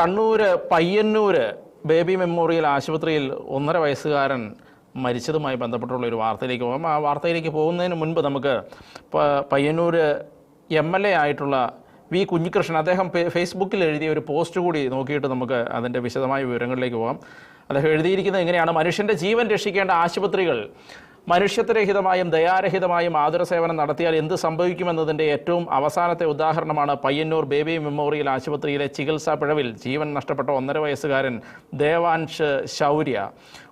Kannur Payyanur baby memorial ആശുപത്രിയിൽ 1.5 വയസ്സുകാരൻ മരിച്ചതുമായി ബന്ധപ്പെട്ടുള്ള ഒരു വാർത്തയിലേക്ക് പോകാം. ആ വാർത്തയിലേക്ക് പോകുന്നതിന് മുൻപ് നമുക്ക് പയ്യന്നൂർ MLA ആയിട്ടുള്ള വി കുഞ്ഞികൃഷ്ണൻ അദ്ദേഹം ഫേസ്ബുക്കിൽ എഴുതിയ ഒരു പോസ്റ്റ് കൂടി നോക്കിയിട്ട് നമുക്ക് അതിൻ്റെ വിശദമായ വിവരങ്ങളിലേക്ക് പോകാം. അദ്ദേഹം എഴുതിയിരിക്കുന്നത് എങ്ങനെയാണ്: മനുഷ്യൻ്റെ ജീവൻ രക്ഷിക്കേണ്ട ആശുപത്രികൾ മനുഷ്യത്വരഹിതമായും ദയാരഹിതമായും ആതുര സേവനം നടത്തിയാൽ എന്ത് സംഭവിക്കുമെന്നതിൻ്റെ ഏറ്റവും അവസാനത്തെ ഉദാഹരണമാണ് പയ്യന്നൂർ ബേബി മെമ്മോറിയൽ ആശുപത്രിയിലെ ചികിത്സാ പിഴവിൽ ജീവൻ നഷ്ടപ്പെട്ട 1.5 വയസ്സുകാരൻ ദേവാൻഷ് ശൗര്യ.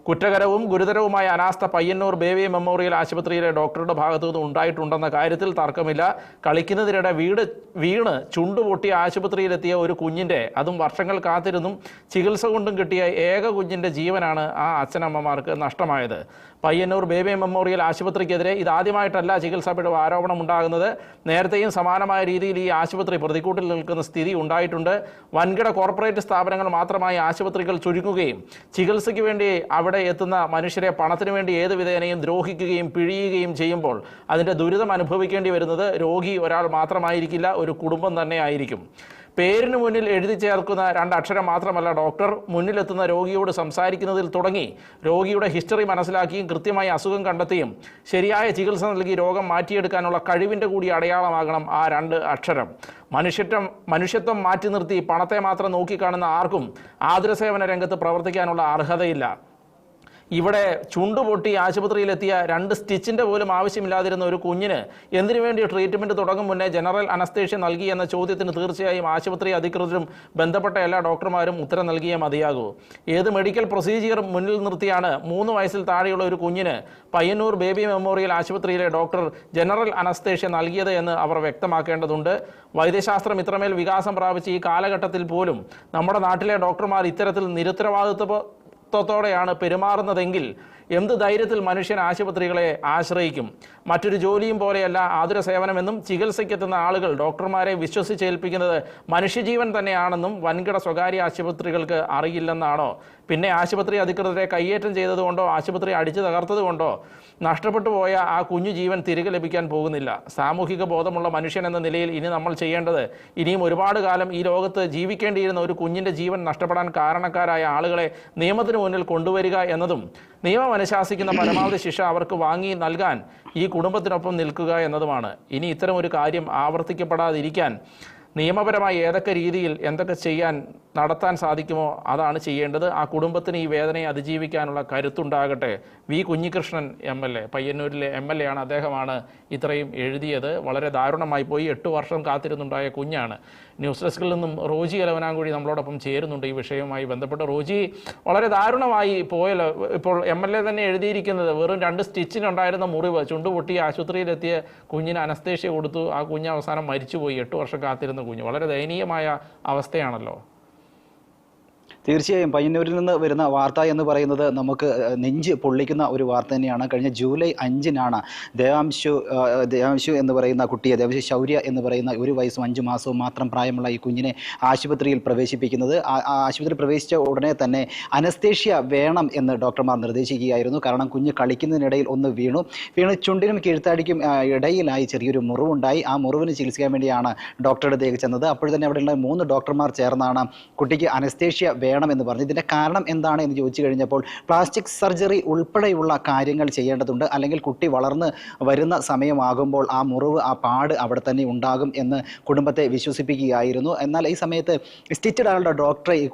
കുറ്റകരവും ഗുരുതരവുമായ അനാസ്ഥ പയ്യന്നൂർ ബേബി മെമ്മോറിയൽ ആശുപത്രിയിലെ ഡോക്ടറുടെ ഭാഗത്തുനിന്ന് ഉണ്ടായിട്ടുണ്ടെന്ന കാര്യത്തിൽ തർക്കമില്ല. കളിക്കുന്നതിനിടെ വീണ് ചുണ്ടുപൊട്ടി ആശുപത്രിയിലെത്തിയ ഒരു കുഞ്ഞിൻ്റെ, അതും വർഷങ്ങൾ കാത്തിരുന്നും ചികിത്സ കൊണ്ടും കിട്ടിയ ഏക കുഞ്ഞിൻ്റെ ജീവനാണ് ആ അച്ഛനമ്മമാർക്ക് നഷ്ടമായത്. പയ്യന്നൂർ ബേബി മെമ്മോറിയൽ ആശുപത്രിക്കെതിരെ ഇതാദ്യമായിട്ടല്ല ചികിത്സാ പിഴവ് ആരോപണം ഉണ്ടാകുന്നത്. നേരത്തെയും സമാനമായ രീതിയിൽ ഈ ആശുപത്രി പ്രതിക്കൂട്ടിൽ നിൽക്കുന്ന സ്ഥിതി ഉണ്ടായിട്ടുണ്ട്. വൻകിട കോർപ്പറേറ്റ് സ്ഥാപനങ്ങൾ മാത്രമായി ആശുപത്രികൾ ചുരുങ്ങുകയും ചികിത്സയ്ക്ക് വേണ്ടി അവിടെ എത്തുന്ന മനുഷ്യരെ പണത്തിന് വേണ്ടി ഏത് വിധേനയും ദ്രോഹിക്കുകയും പിഴിയുകയും ചെയ്യുമ്പോൾ അതിൻ്റെ ദുരിതം അനുഭവിക്കേണ്ടി വരുന്നത് രോഗി ഒരാൾ മാത്രമായിരിക്കില്ല, ഒരു കുടുംബം തന്നെ ആയിരിക്കും. പേരിന് മുന്നിൽ എഴുതി ചേർക്കുന്ന 2 അക്ഷരം മാത്രമല്ല ഡോക്ടർ, മുന്നിലെത്തുന്ന രോഗിയോട് സംസാരിക്കുന്നതിൽ തുടങ്ങി രോഗിയുടെ ഹിസ്റ്ററി മനസ്സിലാക്കിയും കൃത്യമായി അസുഖം കണ്ടെത്തിയും ശരിയായ ചികിത്സ നൽകി രോഗം മാറ്റിയെടുക്കാനുള്ള കഴിവിൻ്റെ കൂടി അടയാളമാകണം ആ 2 അക്ഷരം. മനുഷ്യത്വം മാറ്റി നിർത്തി പണത്തെ മാത്രം നോക്കിക്കാണുന്ന ആർക്കും ആതുര സേവന രംഗത്ത് പ്രവർത്തിക്കാനുള്ള അർഹതയില്ല. ഇവിടെ ചുണ്ടുപൊട്ടി ആശുപത്രിയിലെത്തിയ 2 സ്റ്റിച്ചിൻ്റെ പോലും ആവശ്യമില്ലാതിരുന്ന ഒരു കുഞ്ഞിന് എന്തിനു വേണ്ടി ട്രീറ്റ്മെൻറ്റ് തുടങ്ങും മുന്നേ ജനറൽ അനസ്തേഷ്യ നൽകി എന്ന ചോദ്യത്തിന് തീർച്ചയായും ആശുപത്രി അധികൃതരും ബന്ധപ്പെട്ട എല്ലാ ഡോക്ടർമാരും ഉത്തരം നൽകിയേ മതിയാകൂ. ഏത് മെഡിക്കൽ പ്രൊസീജിയർ മുന്നിൽ നിർത്തിയാണ് 3 വയസ്സിൽ താഴെയുള്ള ഒരു കുഞ്ഞിന് പയ്യന്നൂർ ബേബി മെമ്മോറിയൽ ആശുപത്രിയിലെ ഡോക്ടർ ജനറൽ അനസ്തേഷ്യ നൽകിയത് എന്ന് അവർ വ്യക്തമാക്കേണ്ടതുണ്ട്. വൈദ്യശാസ്ത്രം ഇത്രമേൽ വികാസം പ്രാപിച്ച ഈ കാലഘട്ടത്തിൽ പോലും നമ്മുടെ നാട്ടിലെ ഡോക്ടർമാർ ഇത്തരത്തിൽ നിരുത്തരവാദിത്വത്തോടെയാണ് പെരുമാറുന്നതെങ്കിൽ എന്ത് ധൈര്യത്തിൽ മനുഷ്യൻ ആശുപത്രികളെ ആശ്രയിക്കും? മറ്റൊരു ജോലിയും പോലെയല്ല ആതുര സേവനമെന്നും ചികിത്സയ്ക്കെത്തുന്ന ആളുകൾ ഡോക്ടർമാരെ വിശ്വസിച്ചേൽപ്പിക്കുന്നത് മനുഷ്യജീവൻ തന്നെയാണെന്നും വൻകിട സ്വകാര്യ ആശുപത്രികൾക്ക് അറിയില്ലെന്നാണോ? പിന്നെ ആശുപത്രി അധികൃതരെ കയ്യേറ്റം ചെയ്തതുകൊണ്ടോ ആശുപത്രി അടിച്ചു തകർത്തതുകൊണ്ടോ നഷ്ടപ്പെട്ടു പോയ ആ കുഞ്ഞു ജീവൻ തിരികെ ലഭിക്കാൻ പോകുന്നില്ല. സാമൂഹിക ബോധമുള്ള മനുഷ്യൻ എന്ന നിലയിൽ ഇനി നമ്മൾ ചെയ്യേണ്ടത് ഇനിയും ഒരുപാട് കാലം ഈ ലോകത്ത് ജീവിക്കേണ്ടിയിരുന്ന ഒരു കുഞ്ഞിൻ്റെ ജീവൻ നഷ്ടപ്പെടാൻ കാരണക്കാരായ ആളുകളെ നിയമത്തിന് മുന്നിൽ കൊണ്ടുവരിക എന്നതും നിയമം അനുശാസിക്കുന്ന പരമാവധി ശിക്ഷ അവർക്ക് വാങ്ങി നൽകാൻ ഈ കുടുംബത്തിനൊപ്പം നിൽക്കുക എന്നതുമാണ്. ഇനി ഇത്തരം ഒരു കാര്യം ആവർത്തിക്കപ്പെടാതിരിക്കാൻ നിയമപരമായി ഏതൊക്കെ രീതിയിൽ എന്തൊക്കെ നടത്താൻ സാധിക്കുമോ അതാണ് ചെയ്യേണ്ടത്. ആ കുടുംബത്തിന് ഈ വേദനയെ അതിജീവിക്കാനുള്ള കരുത്തുണ്ടാകട്ടെ. വി കുഞ്ഞികൃഷ്ണൻ MLA, പയ്യന്നൂരിലെ MLA ആണ്. അദ്ദേഹമാണ് ഇത്രയും എഴുതിയത്. വളരെ ദാരുണമായി പോയി. 8 വർഷം കാത്തിരുന്നുണ്ടായ കുഞ്ഞാണ്. ന്യൂസ് ഡെസ്കിൽ നിന്നും റോജി എലവനാങ്കുഴി നമ്മളോടൊപ്പം ചേരുന്നുണ്ട് ഈ വിഷയവുമായി ബന്ധപ്പെട്ട്. റോജി, വളരെ ദാരുണമായി പോയല്ലോ. ഇപ്പോൾ MLA തന്നെ എഴുതിയിരിക്കുന്നത് വെറും 2 സ്റ്റിച്ചിനുണ്ടായിരുന്ന മുറിവ്, ചുണ്ടുപൊട്ടി ആശുപത്രിയിലെത്തിയ കുഞ്ഞിന് അനസ്തേഷ്യ കൊടുത്തു, ആ കുഞ്ഞ് അവസാനം മരിച്ചുപോയി. 8 വർഷം കാത്തിരുന്ന കുഞ്ഞ്. വളരെ ദയനീയമായ അവസ്ഥയാണല്ലോ. തീർച്ചയായും പയ്യന്നൂരിൽ നിന്ന് വരുന്ന വാർത്ത എന്ന് പറയുന്നത് നമുക്ക് നെഞ്ച് പൊള്ളിക്കുന്ന ഒരു വാർത്ത തന്നെയാണ്. കഴിഞ്ഞ ജൂലൈ 5-നാണ് ദേവാംശു എന്ന് പറയുന്ന കുട്ടിയെ, ദേവാംശു ശൗര്യ എന്ന് പറയുന്ന 1 വയസ്സും 5 മാസവും മാത്രം പ്രായമുള്ള ഈ കുഞ്ഞിനെ ആശുപത്രിയിൽ പ്രവേശിപ്പിക്കുന്നത്. ആശുപത്രിയിൽ പ്രവേശിച്ച ഉടനെ തന്നെ അനസ്തേഷ്യ വേണം എന്ന് ഡോക്ടർമാർ നിർദ്ദേശിക്കുകയായിരുന്നു. കാരണം കുഞ്ഞ് കളിക്കുന്നതിനിടയിൽ ഒന്ന് വീണു ചുണ്ടിനും കീഴ്ത്താടിക്കും ഇടയിലായി ചെറിയൊരു മുറിവുണ്ടായി. ആ മുറിവിന് ചികിത്സിക്കാൻ വേണ്ടിയാണ് ഡോക്ടറുടെ അടുത്തേക്ക് ചെന്നത്. അപ്പോൾ തന്നെ അവിടെയുള്ള 3 ഡോക്ടർമാർ ചേർന്നാണ് കുട്ടിക്ക് അനസ്തേഷ്യ വേണമെന്ന് പറഞ്ഞു. ഇതിൻ്റെ കാരണം എന്താണ് എന്ന് ചോദിച്ചു കഴിഞ്ഞപ്പോൾ പ്ലാസ്റ്റിക് സർജറി ഉൾപ്പെടെയുള്ള കാര്യങ്ങൾ ചെയ്യേണ്ടതുണ്ട്, അല്ലെങ്കിൽ കുട്ടി വളർന്ന് വരുന്ന സമയമാകുമ്പോൾ ആ മുറിവ്, ആ പാട് അവിടെ തന്നെ ഉണ്ടാകും എന്ന് കുടുംബത്തെ വിശ്വസിപ്പിക്കുകയായിരുന്നു. എന്നാൽ ഈ സമയത്ത് സ്റ്റിച്ച് ഇടാനുള്ള ഡോക്ടറെ ഈ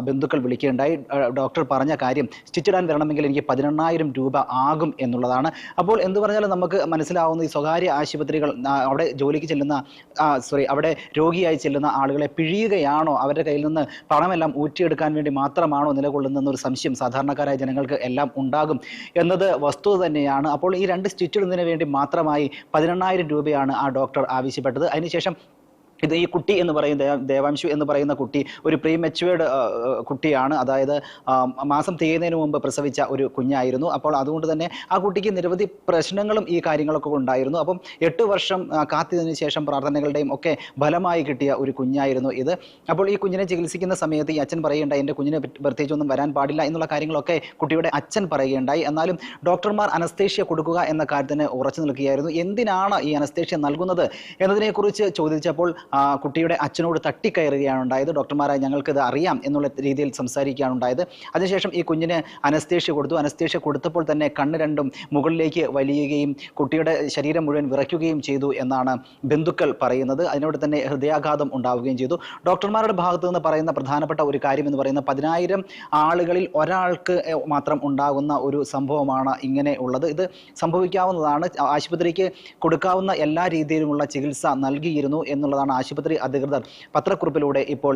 ബന്ധുക്കൾ വിളിക്കുകയുണ്ടായി. ഡോക്ടർ പറഞ്ഞ കാര്യം സ്റ്റിച്ച് ഇടാൻ വരണമെങ്കിൽ എനിക്ക് 18,000 രൂപ ആകും എന്നുള്ളതാണ്. അപ്പോൾ എന്ത് പറഞ്ഞാലും നമുക്ക് മനസ്സിലാവുന്ന ഈ സ്വകാര്യ ആശുപത്രികൾ അവിടെ ജോലിക്ക് ചെല്ലുന്ന അവിടെ രോഗിയായി ചെല്ലുന്ന ആളുകളെ പിഴിയുകയാണോ, അവരുടെ കയ്യിൽ നിന്ന് പണമെല്ലാം ഊറ്റിയെടുക്കാൻ വേണ്ടി മാത്രമാണോ നിലകൊള്ളുന്നൊരു സംശയം സാധാരണക്കാരായ ജനങ്ങൾക്ക് എല്ലാം ഉണ്ടാകും എന്നത് വസ്തുത തന്നെയാണ്. അപ്പോൾ ഈ 2 സ്റ്റിച്ച് ഇടുന്നതിന് വേണ്ടി മാത്രമായി 18,000 രൂപയാണ് ആ ഡോക്ടർ ആവശ്യപ്പെട്ടത്. അതിനുശേഷം ഈ കുട്ടി എന്ന് പറയുന്ന ദേവാംശു എന്ന് പറയുന്ന കുട്ടി ഒരു പ്രീ മെച്വേർഡ് കുട്ടിയാണ്. അതായത് മാസം തികയുന്നതിന് മുമ്പ് പ്രസവിച്ച ഒരു കുഞ്ഞായിരുന്നു. അപ്പോൾ അതുകൊണ്ട് തന്നെ ആ കുട്ടിക്ക് നിരവധി പ്രശ്നങ്ങളും ഈ കാര്യങ്ങളൊക്കെ ഉണ്ടായിരുന്നു. അപ്പം 8 വർഷം കാത്തിയതിനു ശേഷം പ്രാർത്ഥനകളുടെയും ഒക്കെ ഫലമായി കിട്ടിയ ഒരു കുഞ്ഞായിരുന്നു ഇത്. അപ്പോൾ ഈ കുഞ്ഞിനെ ചികിത്സിക്കുന്ന സമയത്ത് ഈ അച്ഛൻ പറയുകയുണ്ടായി, എൻ്റെ കുഞ്ഞിനെ പ്രത്യേകിച്ചൊന്നും വരാൻ പാടില്ല എന്നുള്ള കാര്യങ്ങളൊക്കെ കുട്ടിയുടെ അച്ഛൻ പറയുകയുണ്ടായി. എന്നാലും ഡോക്ടർമാർ അനസ്തേഷ്യ കൊടുക്കുക എന്ന കാര്യത്തിന് ഉറച്ചു നിൽക്കുകയായിരുന്നു. എന്തിനാണ് ഈ അനസ്തേഷ്യ നൽകുന്നത് എന്നതിനെക്കുറിച്ച് ചോദിച്ചപ്പോൾ കുട്ടിയുടെ അച്ഛനോട് തട്ടിക്കയറുകയാണ് ഉണ്ടായത്. ഡോക്ടർമാരായി ഞങ്ങൾക്കിത് അറിയാം എന്നുള്ള രീതിയിൽ സംസാരിക്കുകയാണ് ഉണ്ടായത്. അതിനുശേഷം ഈ കുഞ്ഞിന് അനസ്തേഷ്യ കൊടുത്തു. അനസ്തേഷ്യ കൊടുത്തപ്പോൾ തന്നെ കണ്ണ് രണ്ടും മുകളിലേക്ക് വലിയുകയും കുട്ടിയുടെ ശരീരം മുഴുവൻ വിറയ്ക്കുകയും ചെയ്തു എന്നാണ് ബന്ധുക്കൾ പറയുന്നത്. അതിനോട് തന്നെ ഹൃദയാഘാതം ഉണ്ടാവുകയും ചെയ്തു. ഡോക്ടർമാരുടെ ഭാഗത്തു നിന്ന് പറയുന്ന പ്രധാനപ്പെട്ട ഒരു കാര്യം എന്ന് പറയുന്നത് 10,000 ആളുകളിൽ ഒരാൾക്ക് മാത്രം ഉണ്ടാകുന്ന ഒരു സംഭവമാണ് ഇങ്ങനെ ഉള്ളത്. ഇത് സംഭവിക്കാവുന്നതാണ്. ആശുപത്രിക്ക് കൊടുക്കാവുന്ന എല്ലാ രീതിയിലുമുള്ള ചികിത്സ നൽകിയിരുന്നു എന്നുള്ളതാണ് ആശുപത്രി അധികൃതർ പത്രക്കുറിപ്പിലൂടെ ഇപ്പോൾ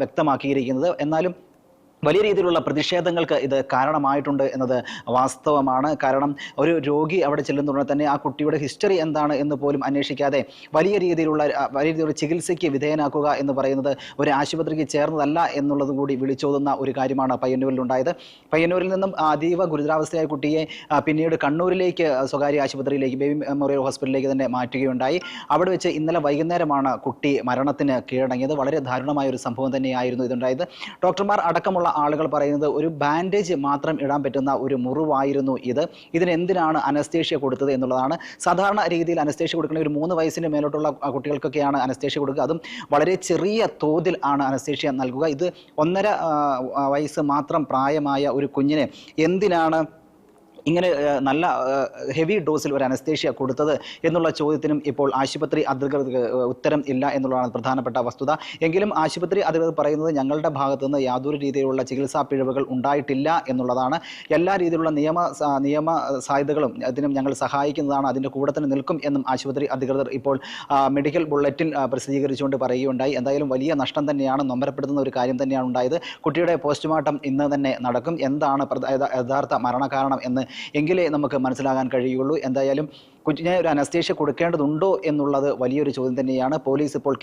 വ്യക്തമാക്കിയിരിക്കുന്നത്. എന്നാലും വലിയ രീതിയിലുള്ള പ്രതിഷേധങ്ങൾക്ക് ഇത് കാരണമായിട്ടുണ്ട് എന്നത് വാസ്തവമാണ്. കാരണം ഒരു രോഗി അവിടെ ചെല്ലുന്നതുകൊണ്ട് തന്നെ ആ കുട്ടിയുടെ ഹിസ്റ്ററി എന്താണ് എന്ന് പോലും അന്വേഷിക്കാതെ വലിയ രീതിയിലുള്ള ചികിത്സയ്ക്ക് വിധേയനാക്കുക എന്ന് പറയുന്നത് ഒരു ആശുപത്രിക്ക് ചേർന്നതല്ല എന്നുള്ളതും കൂടി വിളിച്ചോതുന്ന ഒരു കാര്യമാണ് പയ്യന്നൂരിലുണ്ടായത്. പയ്യന്നൂരിൽ നിന്നും അതീവ ഗുരുതരാവസ്ഥയായ കുട്ടിയെ പിന്നീട് കണ്ണൂരിലേക്ക് സ്വകാര്യ ആശുപത്രിയിലേക്ക് ബേബി മെമ്മോറിയൽ ഹോസ്പിറ്റലിലേക്ക് തന്നെ മാറ്റുകയുണ്ടായി. അവിടെ വെച്ച് ഇന്നലെ വൈകുന്നേരമാണ് കുട്ടി മരണത്തിന് കീഴടങ്ങിയത്. വളരെ ദാരുണമായ ഒരു സംഭവം തന്നെയായിരുന്നു ഇതുണ്ടായത്. ഡോക്ടർമാർ അടക്കമുള്ള ആളുകൾ പറയുന്നത് ഒരു ബാൻഡേജ് മാത്രം ഇടാൻ പറ്റുന്ന ഒരു മുറിവായിരുന്നു ഇത്. ഇതിനെന്തിനാണ് അനസ്തേഷ്യ കൊടുത്തത് എന്നുള്ളതാണ്. സാധാരണ രീതിയിൽ അനസ്തേഷ്യ കൊടുക്കുന്ന ഒരു 3 വയസ്സിന് മേലോട്ടുള്ള കുട്ടികൾക്കൊക്കെയാണ് അനസ്തേഷ്യ കൊടുക്കുക. അതും വളരെ ചെറിയ തോതിൽ ആണ് അനസ്തേഷ്യ നൽകുക. ഇത് 1.5 വയസ്സ് മാത്രം പ്രായമായ ഒരു കുഞ്ഞിന് എന്തിനാണ് ഇങ്ങനെ നല്ല ഹെവി ഡോസിൽ ഒരു അനസ്തേഷ്യ കൊടുത്തത് എന്നുള്ള ചോദ്യത്തിനും ഇപ്പോൾ ആശുപത്രി അധികൃതർക്ക് ഉത്തരം ഇല്ല എന്നുള്ളതാണ് പ്രധാനപ്പെട്ട വസ്തുത. എങ്കിലും ആശുപത്രി അധികൃതർ പറയുന്നത് ഞങ്ങളുടെ ഭാഗത്തു നിന്ന് യാതൊരു രീതിയിലുള്ള ചികിത്സാ പിഴവുകൾ ഉണ്ടായിട്ടില്ല എന്നുള്ളതാണ്. എല്ലാ രീതിയിലുള്ള നിയമ സാധ്യതകളും അതിനും ഞങ്ങൾ സഹായിക്കുന്നതാണ്, അതിൻ്റെ കൂടെ തന്നെ നിൽക്കും എന്നും ആശുപത്രി അധികൃതർ ഇപ്പോൾ മെഡിക്കൽ ബുള്ളറ്റിൻ പ്രസിദ്ധീകരിച്ചുകൊണ്ട് പറയുകയുണ്ടായി. എന്തായാലും വലിയ നഷ്ടം തന്നെയാണ്, നൊമ്പരപ്പെടുത്തുന്ന ഒരു കാര്യം തന്നെയാണ് ഉണ്ടായത്. കുട്ടിയുടെ പോസ്റ്റ്മോർട്ടം ഇന്ന് തന്നെ നടക്കും. എന്താണ് യഥാർത്ഥ മരണകാരണം എന്ന് എങ്കിലേ നമുക്ക് മനസ്സിലാകാൻ കഴിയുള്ളൂ. എന്തായാലും കുഞ്ഞിനെ ഒരു അനസ്തേഷ്യ കൊടുക്കേണ്ടതുണ്ടോ എന്നുള്ളത് വലിയൊരു ചോദ്യം തന്നെയാണ്. പോലീസ് ഇപ്പോൾ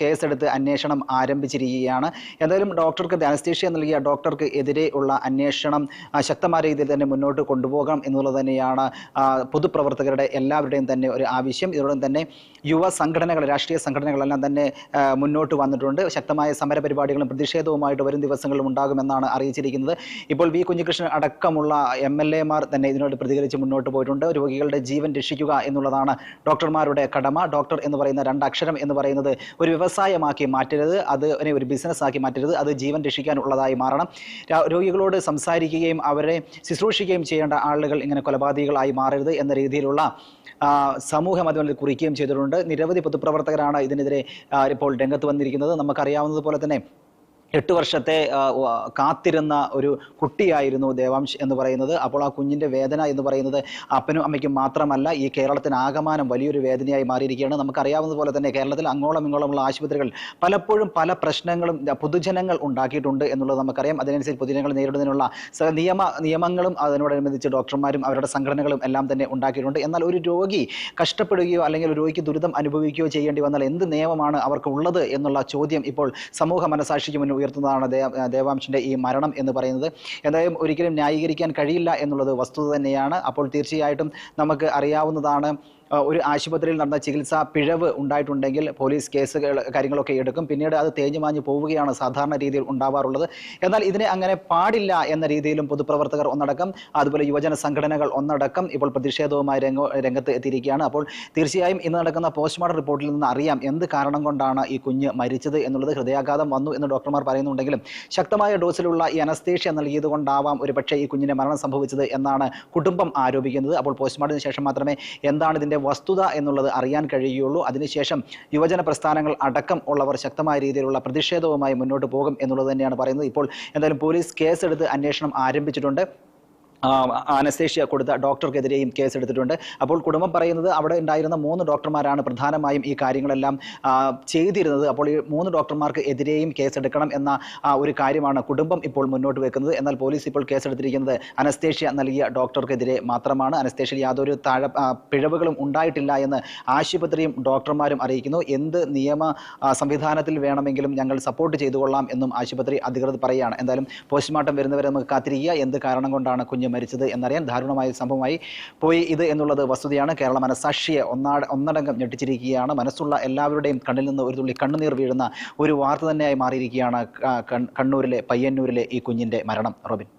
കേസെടുത്ത് അന്വേഷണം ആരംഭിച്ചിരിക്കുകയാണ്. എന്തായാലും ഡോക്ടർക്ക് അനസ്തേഷ്യ നൽകിയ ഡോക്ടർക്ക് എതിരെ ഉള്ള അന്വേഷണം ശക്തമായ രീതിയിൽ തന്നെ മുന്നോട്ട് കൊണ്ടുപോകണം എന്നുള്ളത് തന്നെയാണ് പൊതുപ്രവർത്തകരുടെ എല്ലാവരുടെയും തന്നെ ഒരു ആവശ്യം. ഇതോടൊപ്പം തന്നെ യുവ സംഘടനകൾ, രാഷ്ട്രീയ സംഘടനകളെല്ലാം തന്നെ മുന്നോട്ട് വന്നിട്ടുണ്ട്. ശക്തമായ സമരപരിപാടികളും പ്രതിഷേധവുമായിട്ട് വരും ദിവസങ്ങളിലും ഉണ്ടാകുമെന്നാണ് അറിയിച്ചിരിക്കുന്നത്. ഇപ്പോൾ വി കുഞ്ഞികൃഷ്ണൻ അടക്കമുള്ള MLA മാർ തന്നെ ഇതിനോട് പ്രതികരിച്ച് മുന്നോട്ട് പോയിട്ടുണ്ട്. രോഗികളുടെ ജീവൻ രക്ഷിക്കുക എന്നുള്ളതാണ് ഡോക്ടർമാരുടെ കടമ. ഡോക്ടർ എന്ന് പറയുന്ന 2 അക്ഷരം എന്ന് പറയുന്നത് ഒരു വ്യവസായമാക്കി മാറ്റരുത്, അതിനെ ഒരു ബിസിനസ് ആക്കി മാറ്റരുത്. അത് ജീവൻ രക്ഷിക്കാനുള്ളതായി മാറണം. രോഗികളോട് സംസാരിക്കുകയും അവരെ ശുശ്രൂഷിക്കുകയും ചെയ്യേണ്ട ആളുകൾ ഇങ്ങനെ കൊലപാതകികളായി മാറരുത് എന്ന രീതിയിലുള്ള സമൂഹ മാധ്യമങ്ങളിൽ കുറിക്കുകയും ചെയ്തിട്ടുണ്ട്. നിരവധി പൊതുപ്രവർത്തകരാണ് ഇതിനെതിരെ ഇപ്പോൾ രംഗത്ത് വന്നിരിക്കുന്നത്. നമുക്കറിയാവുന്നതുപോലെ തന്നെ 8 വർഷത്തെ കാത്തിരുന്ന ഒരു കുട്ടിയായിരുന്നു ദേവാംശ് എന്ന് പറയുന്നത്. അപ്പോൾ ആ കുഞ്ഞിൻ്റെ വേദന എന്ന് പറയുന്നത് അപ്പനും അമ്മയ്ക്കും മാത്രമല്ല ഈ കേരളത്തിന് ആകമാനം വലിയൊരു വേദനയായി മാറിയിരിക്കുകയാണ്. നമുക്കറിയാവുന്നതുപോലെ തന്നെ കേരളത്തിൽ അങ്ങോളം ഇങ്ങോളമുള്ള ആശുപത്രികൾ പലപ്പോഴും പല പ്രശ്നങ്ങളും പൊതുജനങ്ങൾ ഉണ്ടാക്കിയിട്ടുണ്ട് എന്നുള്ളത് നമുക്കറിയാം. അതിനനുസരിച്ച് പൊതുജനങ്ങൾ നേരിടുന്നതിനുള്ള നിയമങ്ങളും അതിനോടനുബന്ധിച്ച് ഡോക്ടർമാരും അവരുടെ സംഘടനകളും എല്ലാം തന്നെ ഉണ്ടാക്കിയിട്ടുണ്ട്. എന്നാൽ ഒരു രോഗി കഷ്ടപ്പെടുകയോ അല്ലെങ്കിൽ ഒരു രോഗിക്ക് ദുരിതം അനുഭവിക്കുകയോ ചെയ്യേണ്ടി വന്നാൽ എന്ത് നിയമമാണ് അവർക്ക് ഉള്ളത് എന്നുള്ള ചോദ്യം ഇപ്പോൾ സമൂഹ മനസാക്ഷിക്ക് മുന്നിൽ ഉയർത്തുന്നതാണ് ദേവാംശിൻ്റെ ഈ മരണം എന്ന് പറയുന്നത്. എന്തായാലും ഒരിക്കലും ന്യായീകരിക്കാൻ കഴിയില്ല എന്നുള്ളത് വസ്തുത തന്നെയാണ്. അപ്പോൾ തീർച്ചയായിട്ടും നമുക്ക് അറിയാവുന്നതാണ്, ഒരു ആശുപത്രിയിൽ നടന്ന ചികിത്സാ പിഴവ് ഉണ്ടായിട്ടുണ്ടെങ്കിൽ പോലീസ് കാര്യങ്ങളൊക്കെ എടുക്കും. പിന്നീട് അത് തേഞ്ഞു മാഞ്ഞു പോവുകയാണ് സാധാരണ രീതിയിൽ ഉണ്ടാവാറുള്ളത്. എന്നാൽ ഇതിനെ അങ്ങനെ പാടില്ല എന്ന രീതിയിലും പൊതുപ്രവർത്തകർ ഒന്നടക്കം അതുപോലെ യുവജന സംഘടനകൾ ഒന്നടക്കം ഇപ്പോൾ പ്രതിഷേധവുമായി രംഗത്ത് എത്തിയിരിക്കുകയാണ്. അപ്പോൾ തീർച്ചയായും ഇന്ന് നടക്കുന്ന പോസ്റ്റ്മോർട്ടം റിപ്പോർട്ടിൽ നിന്ന് അറിയാം എന്ത് കാരണം കൊണ്ടാണ് ഈ കുഞ്ഞ് മരിച്ചത് എന്നുള്ളത്. ഹൃദയാഘാതം വന്നു എന്ന് ഡോക്ടർമാർ പറയുന്നുണ്ടെങ്കിലും ശക്തമായ ഡോസിലുള്ള ഈ അനസ്തേഷ്യ നൽകിയത് കൊണ്ടാവാം ഒരു പക്ഷേ ഈ കുഞ്ഞിന് മരണം സംഭവിച്ചത് എന്നാണ് കുടുംബം ആരോപിക്കുന്നത്. അപ്പോൾ പോസ്റ്റ്മോർട്ടത്തിന് ശേഷം മാത്രമേ എന്താണ് ഇതിൻ്റെ വസ്തുത എന്നുള്ളത് അറിയാൻ കഴിയുകയുള്ളൂ. അതിനുശേഷം യുവജന പ്രസ്ഥാനങ്ങൾ അടക്കം ഉള്ളവർ ശക്തമായ രീതിയിലുള്ള പ്രതിഷേധവുമായി മുന്നോട്ട് പോകും എന്നുള്ളത് തന്നെയാണ് പറയുന്നത്. ഇപ്പോൾ എന്തായാലും പോലീസ് കേസെടുത്ത് അന്വേഷണം ആരംഭിച്ചിട്ടുണ്ട്. അനസ്തേഷ്യ കൊടുത്ത ഡോക്ടർക്കെതിരെയും കേസെടുത്തിട്ടുണ്ട്. അപ്പോൾ കുടുംബം പറയുന്നത് അവിടെ ഉണ്ടായിരുന്ന 3 ഡോക്ടർമാരാണ് പ്രധാനമായും ഈ കാര്യങ്ങളെല്ലാം ചെയ്തിരുന്നത്. അപ്പോൾ ഈ 3 ഡോക്ടർമാർക്ക് എതിരെയും കേസെടുക്കണം എന്ന ഒരു കാര്യമാണ് കുടുംബം ഇപ്പോൾ മുന്നോട്ട് വെക്കുന്നത്. എന്നാൽ പോലീസ് ഇപ്പോൾ കേസെടുത്തിരിക്കുന്നത് അനസ്തേഷ്യ നൽകിയ ഡോക്ടർക്കെതിരെ മാത്രമാണ്. അനസ്തേഷ്യയിൽ യാതൊരു പിഴവുകളും ഉണ്ടായിട്ടില്ല എന്ന് ആശുപത്രിയും ഡോക്ടർമാരും അറിയിക്കുന്നു. എന്ത് നിയമ സംവിധാനത്തിൽ വേണമെങ്കിലും ഞങ്ങൾ സപ്പോർട്ട് ചെയ്തുകൊള്ളാം എന്നും ആശുപത്രി അധികൃതർ പറയുകയാണ്. എന്തായാലും പോസ്റ്റ്മോർട്ടം വരുന്നവരെ നമുക്ക് കാത്തിരിക്കുക. എന്ത് കാരണം കൊണ്ടാണ് കുഞ്ഞ് മരിച്ചത് എന്നറിയാൻ. ദാരുണമായ സംഭവമായി പോയി ഇത് എന്നുള്ളത് വസ്തുതയാണ്. കേരള മനസാക്ഷിയെ ഒന്നടങ്കം ഞെട്ടിച്ചിരിക്കുകയാണ്. മനസ്സുള്ള എല്ലാവരുടെയും കണ്ണിൽ നിന്ന് ഒരു തുള്ളി കണ്ണുനീർ വീഴുന്ന ഒരു വാർത്ത തന്നെയായി മാറിയിരിക്കുകയാണ് കണ്ണൂരിലെ പയ്യന്നൂരിലെ ഈ കുഞ്ഞിൻ്റെ മരണം. റോബിൻ.